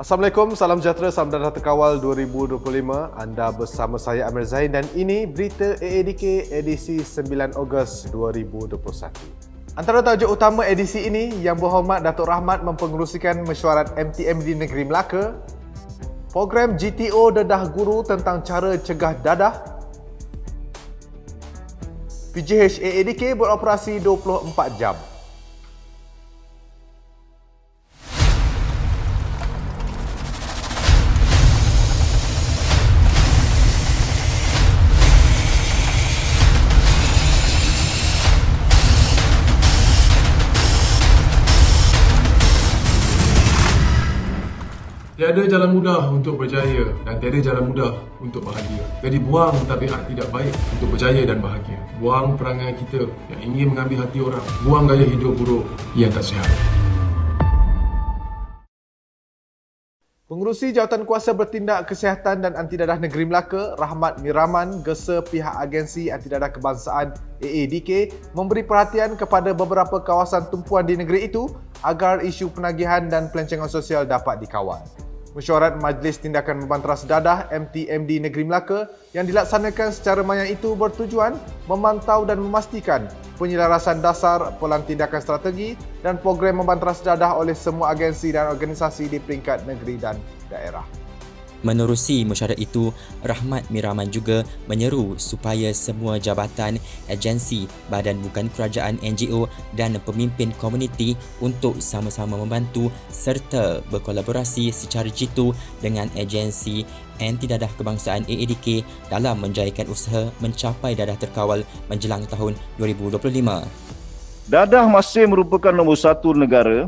Assalamualaikum, salam sejahtera, salam dadah terkawal 2025. Anda bersama saya Amir Zain dan ini berita AADK edisi 9 Ogos 2021. Antara tajuk utama edisi ini, Yang Berhormat Datuk Rahmat mempengerusikan mesyuarat MTMD Negeri Melaka, program GTO Dedah Guru tentang cara cegah dadah, PJH AADK beroperasi 24 jam. Tiada jalan mudah untuk berjaya dan tiada jalan mudah untuk bahagia. Jadi buang tabiat tidak baik untuk berjaya dan bahagia. Buang perangai kita yang ingin mengambil hati orang. Buang gaya hidup buruk yang tak sihat. Pengerusi Jawatankuasa Bertindak Kesihatan dan Anti Dadah Negeri Melaka, Rahmat Miraman, gesa pihak Agensi Anti Dadah Kebangsaan AADK memberi perhatian kepada beberapa kawasan tumpuan di negeri itu agar isu penagihan dan pelancongan sosial dapat dikawal. Mesyuarat Majlis Tindakan Membanteras Dadah MTMD Negeri Melaka yang dilaksanakan secara maya itu bertujuan memantau dan memastikan penyelarasan dasar pelan tindakan strategi dan program membanteras dadah oleh semua agensi dan organisasi di peringkat negeri dan daerah. Menerusi mesyuarat itu, Rahmat Miraman juga menyeru supaya semua jabatan, agensi, badan bukan kerajaan NGO dan pemimpin komuniti untuk sama-sama membantu serta berkolaborasi secara jitu dengan agensi Anti Dadah Kebangsaan AADK dalam menjayakan usaha mencapai dadah terkawal menjelang tahun 2025. Dadah masih merupakan nombor satu negara.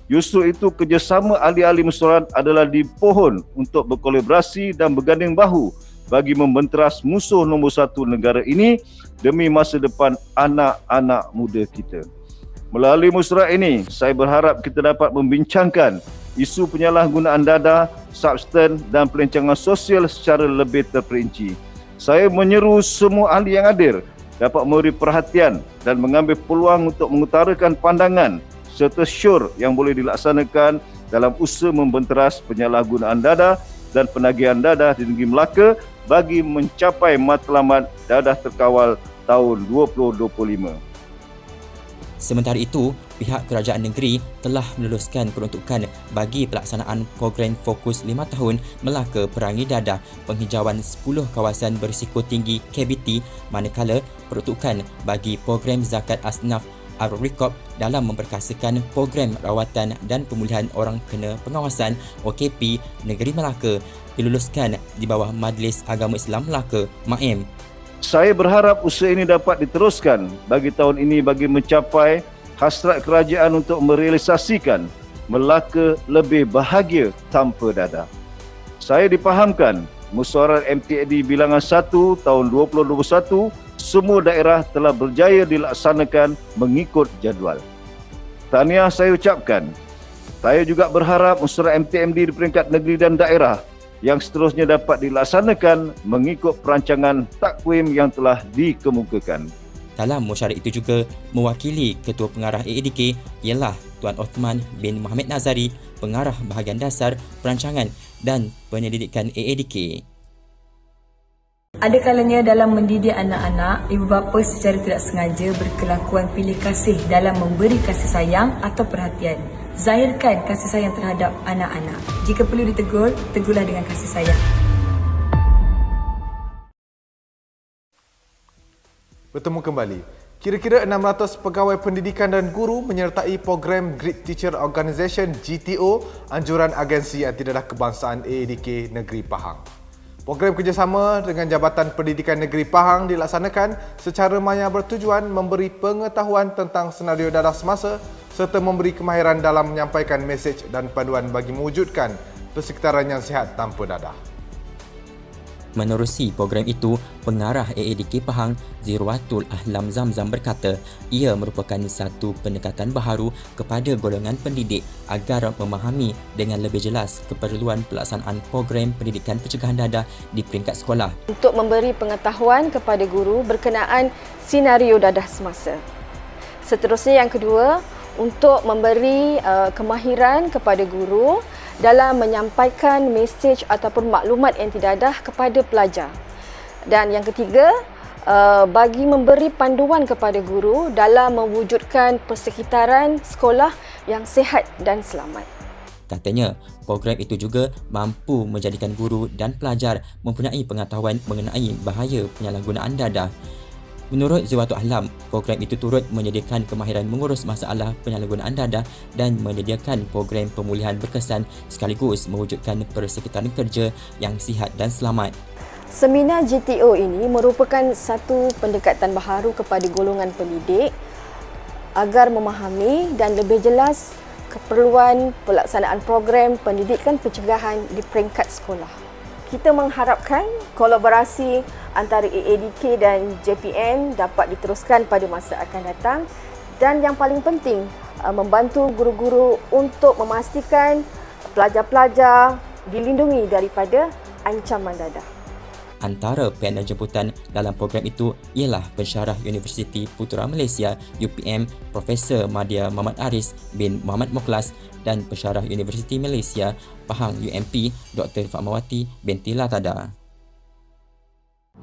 Justru itu, kerjasama ahli-ahli mesyuarat adalah dipohon untuk berkolaborasi dan berganding bahu bagi membenteras musuh nombor satu negara ini demi masa depan anak-anak muda kita. Melalui mesyuarat ini, saya berharap kita dapat membincangkan isu penyalahgunaan dadah, substan dan pelancongan sosial secara lebih terperinci. Saya menyeru semua ahli yang hadir dapat memberi perhatian dan mengambil peluang untuk mengutarakan pandangan serta syur yang boleh dilaksanakan dalam usaha membenteras penyalahgunaan dadah dan penagihan dadah di negeri Melaka bagi mencapai matlamat dadah terkawal tahun 2025. Sementara itu, pihak kerajaan negeri telah meluluskan peruntukan bagi pelaksanaan program fokus 5 tahun Melaka Perangi Dadah penghijauan 10 kawasan berisiko tinggi KBT, manakala peruntukan bagi program zakat asnaf Ar-Rikob dalam memperkasakan program rawatan dan pemulihan orang kena pengawasan OKP Negeri Melaka diluluskan di bawah Majlis Agama Islam Melaka, MAIM. Saya berharap usaha ini dapat diteruskan bagi tahun ini bagi mencapai hasrat kerajaan untuk merealisasikan Melaka lebih bahagia tanpa dadah. Saya dipahamkan mesyuarat MTMD bilangan 1 tahun 2021 semua daerah telah berjaya dilaksanakan mengikut jadual. Tahniah saya ucapkan. Saya juga berharap mesyuarat MTMD di peringkat negeri dan daerah yang seterusnya dapat dilaksanakan mengikut perancangan takwim yang telah dikemukakan. Dalam mesyuarat itu juga mewakili Ketua Pengarah AADK ialah Tuan Othman bin Mohamed Nazari, Pengarah Bahagian Dasar Perancangan dan Penyelidikan AADK. Ada kalanya dalam mendidik anak-anak, ibu bapa secara tidak sengaja berkelakuan pilih kasih dalam memberi kasih sayang atau perhatian. Zahirkan kasih sayang terhadap anak-anak. Jika perlu ditegur, tegurlah dengan kasih sayang. Bertemu kembali. Kira-kira 600 pegawai pendidikan dan guru menyertai program Great Teacher Organisation GTO anjuran Agensi Anti Dadah Kebangsaan AADK Negeri Pahang. Program kerjasama dengan Jabatan Pendidikan Negeri Pahang dilaksanakan secara maya bertujuan memberi pengetahuan tentang senario dadah semasa serta memberi kemahiran dalam menyampaikan mesej dan panduan bagi mewujudkan persekitaran yang sihat tanpa dadah. Menerusi program itu, Pengarah AADK Pahang, Zirwatul Ahlam Zamzam berkata ia merupakan satu pendekatan baharu kepada golongan pendidik agar memahami dengan lebih jelas keperluan pelaksanaan program pendidikan pencegahan dadah di peringkat sekolah. Untuk memberi pengetahuan kepada guru berkenaan senario dadah semasa. Seterusnya yang kedua, untuk memberi kemahiran kepada guru dalam menyampaikan mesej ataupun maklumat anti-dadah kepada pelajar. Dan yang ketiga, bagi memberi panduan kepada guru dalam mewujudkan persekitaran sekolah yang sihat dan selamat. Katanya, program itu juga mampu menjadikan guru dan pelajar mempunyai pengetahuan mengenai bahaya penyalahgunaan dadah. Menurut Ziwatul Ahlam, program itu turut menyediakan kemahiran mengurus masalah penyalahgunaan dadah dan menyediakan program pemulihan berkesan sekaligus mewujudkan persekitaran kerja yang sihat dan selamat. Seminar GTO ini merupakan satu pendekatan baharu kepada golongan pendidik agar memahami dan lebih jelas keperluan pelaksanaan program pendidikan pencegahan di peringkat sekolah. Kita mengharapkan kolaborasi antara AADK dan JPN dapat diteruskan pada masa akan datang dan yang paling penting membantu guru-guru untuk memastikan pelajar-pelajar dilindungi daripada ancaman dadah. Antara panel jemputan dalam program itu ialah pensyarah Universiti Putra Malaysia UPM Profesor Madya Muhammad Aris bin Muhammad Mukhlas dan pensyarah Universiti Malaysia Pahang UMP Dr. Fatmawati binti Latada.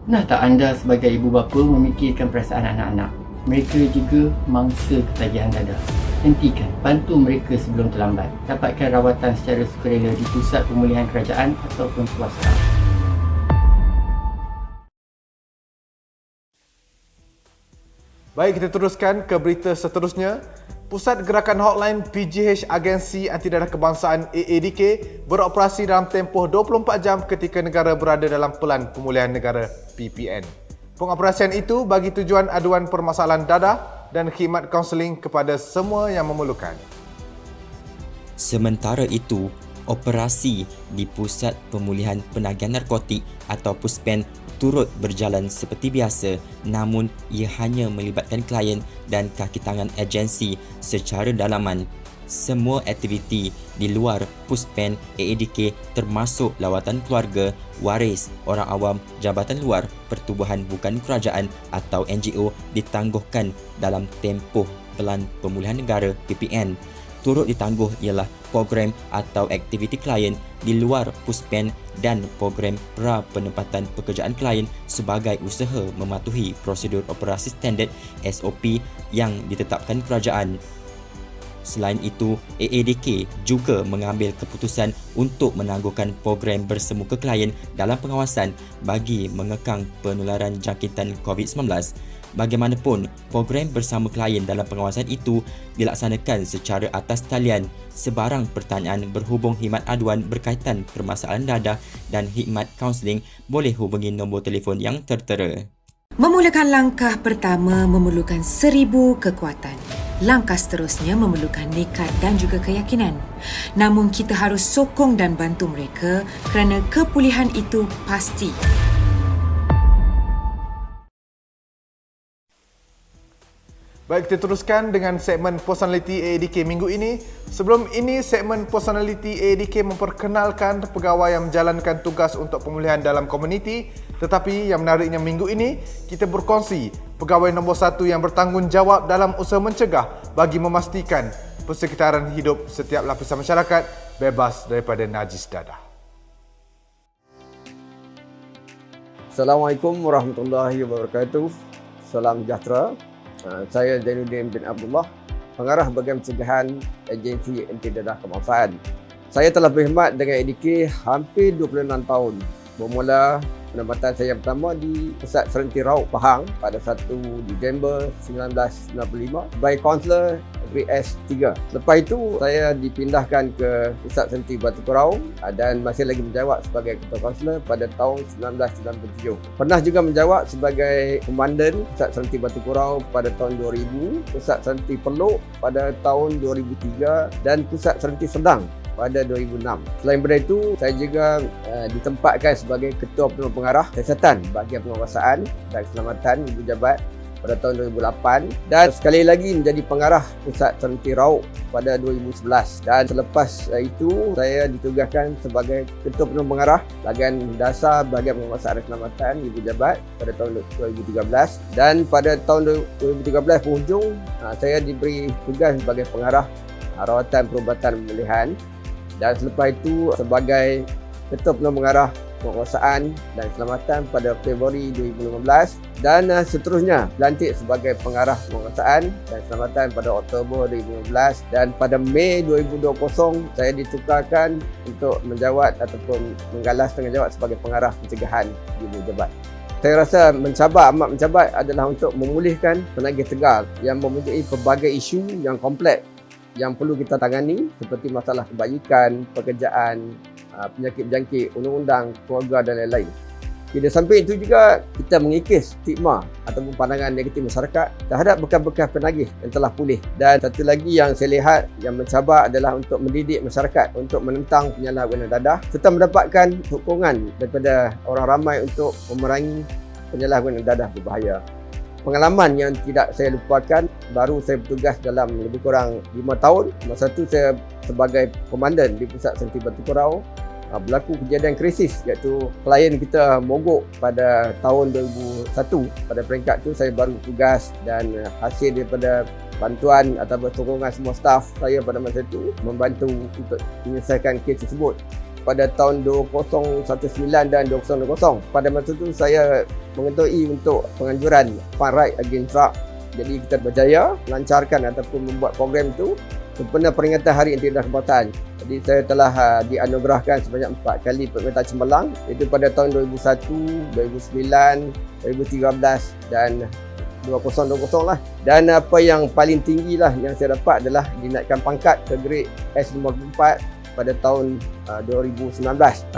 Pernah tak anda sebagai ibu bapa memikirkan perasaan anak-anak? Mereka juga mangsa ketagihan dadah. Hentikan, bantu mereka sebelum terlambat. Dapatkan rawatan secara sukarela di pusat pemulihan kerajaan ataupun swasta. Baik, kita teruskan ke berita seterusnya. Pusat Gerakan Hotline PGH Agensi Antidadah Kebangsaan AADK beroperasi dalam tempoh 24 jam ketika negara berada dalam Pelan Pemulihan Negara PPN. Pengoperasian itu bagi tujuan aduan permasalahan dadah dan khidmat kaunseling kepada semua yang memerlukan. Sementara itu, operasi di Pusat Pemulihan Penagihan Narkotik atau PUSPEN turut berjalan seperti biasa, namun ia hanya melibatkan klien dan kaki tangan agensi secara dalaman. Semua aktiviti di luar PUSPEN AADK termasuk lawatan keluarga, waris, orang awam, jabatan luar, pertubuhan bukan kerajaan atau NGO ditangguhkan dalam tempoh Pelan Pemulihan Negara PPN. Turut ditangguh ialah program atau aktiviti klien di luar PUSPEN dan program pra-penempatan pekerjaan klien sebagai usaha mematuhi prosedur operasi standard SOP yang ditetapkan kerajaan. Selain itu, AADK juga mengambil keputusan untuk menangguhkan program bersemuka klien dalam pengawasan bagi mengekang penularan jangkitan COVID-19. Bagaimanapun, program bersama klien dalam pengawasan itu dilaksanakan secara atas talian. Sebarang pertanyaan berhubung khidmat aduan berkaitan permasalahan dadah dan khidmat kaunseling boleh hubungi nombor telefon yang tertera. Memulakan langkah pertama memerlukan 1000 kekuatan. Langkah seterusnya memerlukan nekat dan juga keyakinan. Namun kita harus sokong dan bantu mereka kerana kepulihan itu pasti. Baik, kita teruskan dengan segmen Personality AADK minggu ini. Sebelum ini, segmen Personality AADK memperkenalkan pegawai yang menjalankan tugas untuk pemulihan dalam komuniti. Tetapi yang menariknya minggu ini, kita berkongsi pegawai nombor 1 yang bertanggungjawab dalam usaha mencegah bagi memastikan persekitaran hidup setiap lapisan masyarakat bebas daripada najis dadah. Assalamualaikum warahmatullahi wabarakatuh. Salam sejahtera. Saya Zainuddin bin Abdullah, pengarah bahagian pencegahan Agensi Antidadah Kebangsaan. Saya telah berkhidmat dengan AADK hampir 26 tahun. Bermula penempatan saya pertama di Pusat Serenti Rauk Pahang pada 1 Disember 1995 sebagai kaunselor Grade S3. Lepas itu saya dipindahkan ke Pusat Serenti Batu Kurau dan masih lagi menjawab sebagai ketua kaunselor pada tahun 1997. Pernah juga menjawab sebagai komandan Pusat Serenti Batu Kurau pada tahun 2000, Pusat Serenti Peluk pada tahun 2003 dan Pusat Serenti Sedang pada 2006. Selain daripada itu, saya juga ditempatkan sebagai Ketua Penolong Pengarah Siasatan Bahagian Penguasaan dan Keselamatan Ibu Jabat pada tahun 2008 dan sekali lagi menjadi pengarah Pusat Serenti Rauk pada 2011. Dan selepas itu, saya ditugaskan sebagai Ketua Penolong Pengarah Bahagian Dasar Bahagian Penguasaan dan Keselamatan Ibu Jabat pada tahun 2013 dan pada tahun 2013 penghujung saya diberi tugas sebagai pengarah rawatan perubatan pemulihan dan selepas itu sebagai Ketua Penolong Pengarah Penguasaan dan Keselamatan pada Februari 2015 dan seterusnya dilantik sebagai Pengarah Penguasaan dan Keselamatan pada Oktober 2015 dan pada Mei 2020 saya ditukarkan untuk menjawat ataupun menggalas tanggungjawab sebagai Pengarah Pencegahan di Jabat. Saya rasa amat mencabar adalah untuk memulihkan penagih tegar yang mempunyai pelbagai isu yang kompleks yang perlu kita tangani seperti masalah kebajikan, pekerjaan, penyakit berjangkit, undang-undang, keluarga dan lain-lain. Di samping itu juga kita mengikis stigma ataupun pandangan negatif masyarakat terhadap bekas-bekas penagih yang telah pulih. Dan satu lagi yang saya lihat yang mencabar adalah untuk mendidik masyarakat untuk menentang penyalahgunaan dadah serta mendapatkan sokongan daripada orang ramai untuk memerangi penyalahgunaan dadah berbahaya. Pengalaman yang tidak saya lupakan, baru saya bertugas dalam lebih kurang 5 tahun. Masa itu saya sebagai komandan di Pusat Senti Batu Korau, berlaku kejadian krisis iaitu klien kita mogok pada tahun 2001. Pada peringkat itu saya baru tugas dan hasil daripada bantuan atau sokongan semua staf saya pada masa itu membantu untuk menyelesaikan kes tersebut. Pada tahun 2019 dan 2020. Pada masa itu saya mengetuai untuk penganjuran Fund Right Against Drug. Jadi kita berjaya melancarkan ataupun membuat program itu sempena peringatan Hari Anti Dadah Kebangsaan. Jadi saya telah dianugerahkan sebanyak 4 kali perkhidmatan cemerlang, iaitu pada tahun 2001, 2009, 2013 dan 2020 lah. Dan apa yang paling tinggi lah yang saya dapat adalah dinaikkan pangkat ke grade S54 pada tahun 2019.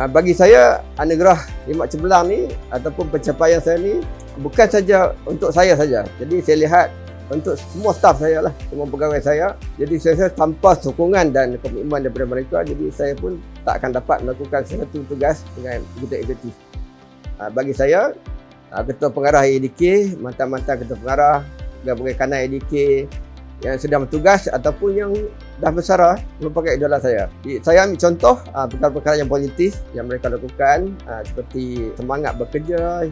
Bagi saya, anugerah Khidmat Cemerlang ni ataupun pencapaian saya ni bukan saja untuk saya saja. Jadi saya lihat untuk semua staf saya lah, semua pegawai saya. Jadi saya rasa tanpa sokongan dan komitmen daripada mereka, jadi saya pun tak akan dapat melakukan sesuatu tugas dengan begitu efektif. Bagi saya, Ketua Pengarah ADK, mantan-mantan Ketua Pengarah, pegawai kanan ADK yang sedang bertugas ataupun yang dah bersara merupakan idola saya. Saya ambil contoh perkara-perkara yang politis yang mereka lakukan, seperti semangat bekerja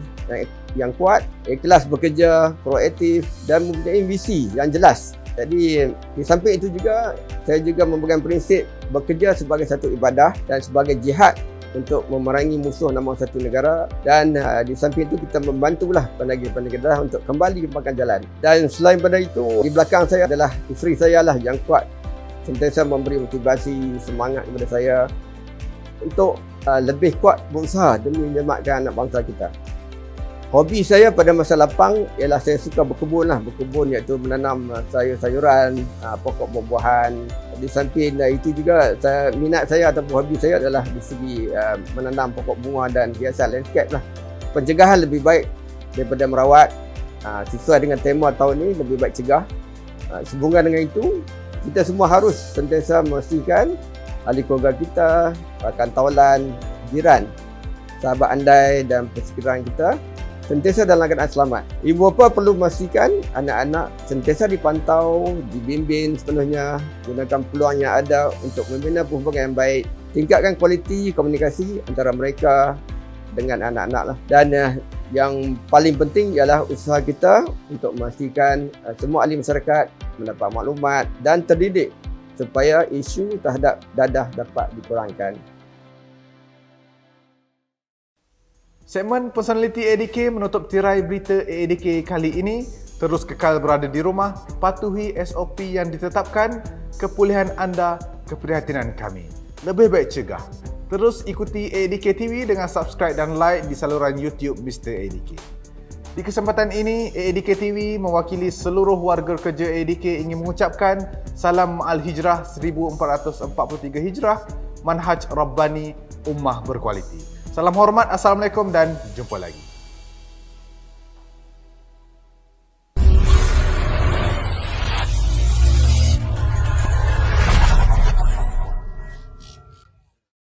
yang kuat, ikhlas bekerja, proaktif dan mempunyai visi yang jelas. Jadi di samping itu juga saya juga memegang prinsip bekerja sebagai satu ibadah dan sebagai jihad untuk memerangi musuh nombor satu negara. Dan di samping itu kita membantulah penagih-penagih dadah untuk kembali ke pangkal jalan. Dan selain pada itu, di belakang saya adalah isteri saya lah yang kuat, sentiasa memberi motivasi, semangat kepada saya untuk lebih kuat berusaha demi menyelamatkan anak bangsa kita. Hobi saya pada masa lapang ialah saya suka berkebun lah. Berkebun iaitu menanam sayur-sayuran, pokok buah-buahan. Di samping itu juga minat saya ataupun hobi saya adalah di segi menanam pokok bunga dan hiasan landscape lah. Pencegahan lebih baik daripada merawat. Sesuai dengan tema tahun ini, lebih baik cegah. Sehubungan dengan itu, kita semua harus sentiasa memastikan ahli keluarga kita, rakan tawalan, jiran, sahabat andai dan persekitaran kita sentiasa dalam keadaan selamat. Ibu bapa perlu memastikan anak-anak sentiasa dipantau, dibimbing sepenuhnya, gunakan peluang yang ada untuk membina hubungan yang baik, tingkatkan kualiti komunikasi antara mereka dengan anak-anak lah. Dan yang paling penting ialah usaha kita untuk memastikan semua ahli masyarakat mendapat maklumat dan terdidik supaya isu terhadap dadah dapat dikurangkan. Segmen Personality ADK menutup tirai berita ADK kali ini. Terus kekal berada di rumah, patuhi SOP yang ditetapkan, kepulihan anda, keprihatinan kami. Lebih baik cegah. Terus ikuti ADK TV dengan subscribe dan like di saluran YouTube Mr. ADK. Di kesempatan ini, ADK TV mewakili seluruh warga kerja ADK ingin mengucapkan Salam Al-Hijrah 1443 Hijrah, Manhaj Rabbani Ummah Berkualiti. Salam hormat, Assalamualaikum dan jumpa lagi.